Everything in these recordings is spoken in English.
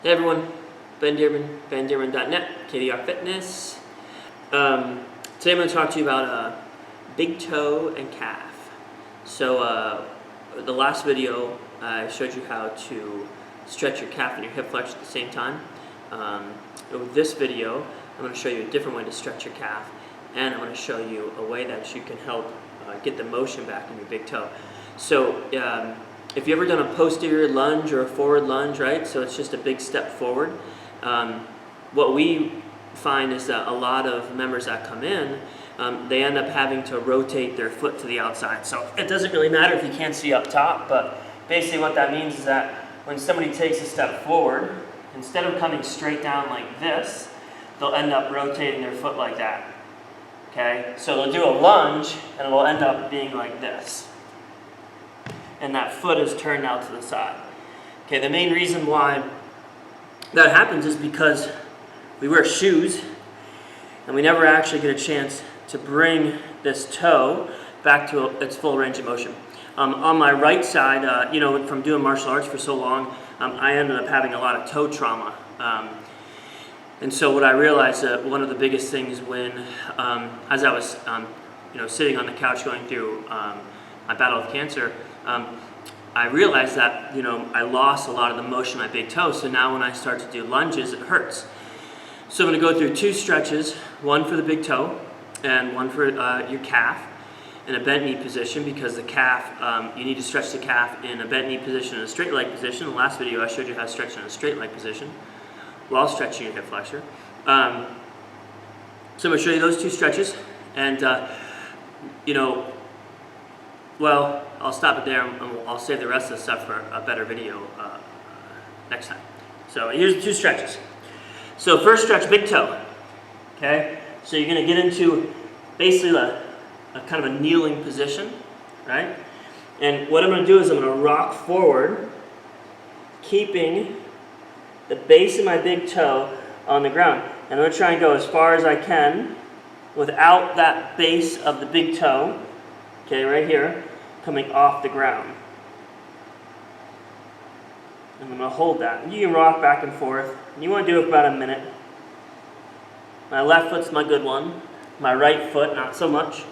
Hey everyone, Ben Dearman, bendearman.net, KDR Fitness. Today I'm going to talk to you about big toe and calf. So the last video I showed you how to stretch your calf and your hip flex at the same time. With this video I'm going to show you a different way to stretch your calf, and I'm going to show you a way that you can help get the motion back in your big toe. So if you've ever done a posterior lunge or a forward lunge, right? So it's just a big step forward. What we find is that a lot of members that come in, they end up having to rotate their foot to the outside. So it doesn't really matter if you can't see up top, but basically what that means is that when somebody takes a step forward, instead of coming straight down like this, they'll end up rotating their foot like that. Okay? So they'll do a lunge and it'll end up being like this. And that foot is turned out to the side. Okay, the main reason why that happens is because we wear shoes and we never actually get a chance to bring this toe back to its full range of motion. On my right side, from doing martial arts for so long, I ended up having a lot of toe trauma. And so what I realized that one of the biggest things when, as I was sitting on the couch going through my battle of cancer, I realized that I lost a lot of the motion in my big toe. So now when I start to do lunges, it hurts. So I'm going to go through two stretches, one for the big toe and one for your calf in a bent knee position, because the calf, you need to stretch the calf in a bent knee position and a straight leg position. In the last video I showed you how to stretch in a straight leg position while stretching your hip flexor. So I'm going to show you those two stretches, and well, I'll stop it there and I'll save the rest of the stuff for a better video next time. So here's the two stretches. So first stretch, big toe. Okay? So you're going to get into basically a kind of a kneeling position, right? And what I'm going to do is I'm going to rock forward, keeping the base of my big toe on the ground. And I'm going to try and go as far as I can without that base of the big toe, okay, right here, coming off the ground. And I'm going to hold that. And you can rock back and forth. And you want to do it for about a minute. My left foot's my good one. My right foot, not so much.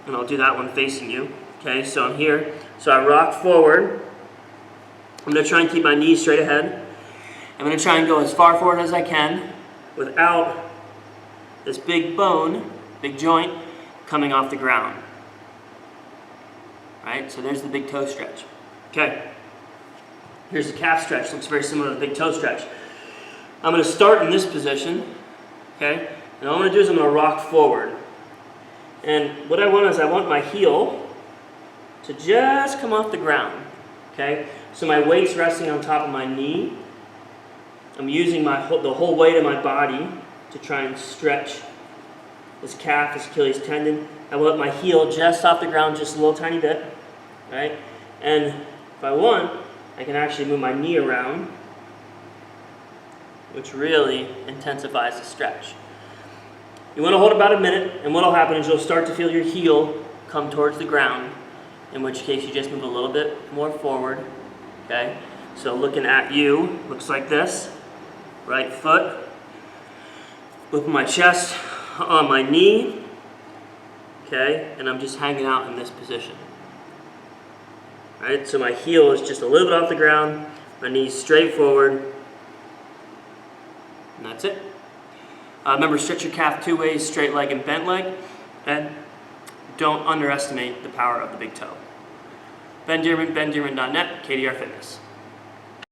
And I'll do that one facing you. Okay, so I'm here. So I rock forward. I'm going to try and keep my knees straight ahead. I'm going to try and go as far forward as I can without this big bone, big joint, coming off the ground. Right, so there's the big toe stretch. Okay, here's the calf stretch. Looks very similar to the big toe stretch. I'm going to start in this position, okay, and all I'm going to do is I'm going to rock forward. And what I want is I want my heel to just come off the ground, okay? So my weight's resting on top of my knee. I'm using the whole weight of my body to try and stretch this calf, this Achilles tendon. I want my heel just off the ground, just a little tiny bit, right? And if I want, I can actually move my knee around, which really intensifies the stretch. You want to hold about a minute, and what will happen is you'll start to feel your heel come towards the ground, in which case you just move a little bit more forward, okay? So looking at you, looks like this. Right foot, with my chest on my knee, okay, and I'm just hanging out in this position. Right, so my heel is just a little bit off the ground, my knees straight forward, and that's it. Remember, stretch your calf two ways, straight leg and bent leg, and don't underestimate the power of the big toe. Ben Dearman, bendearman.net, KDR Fitness.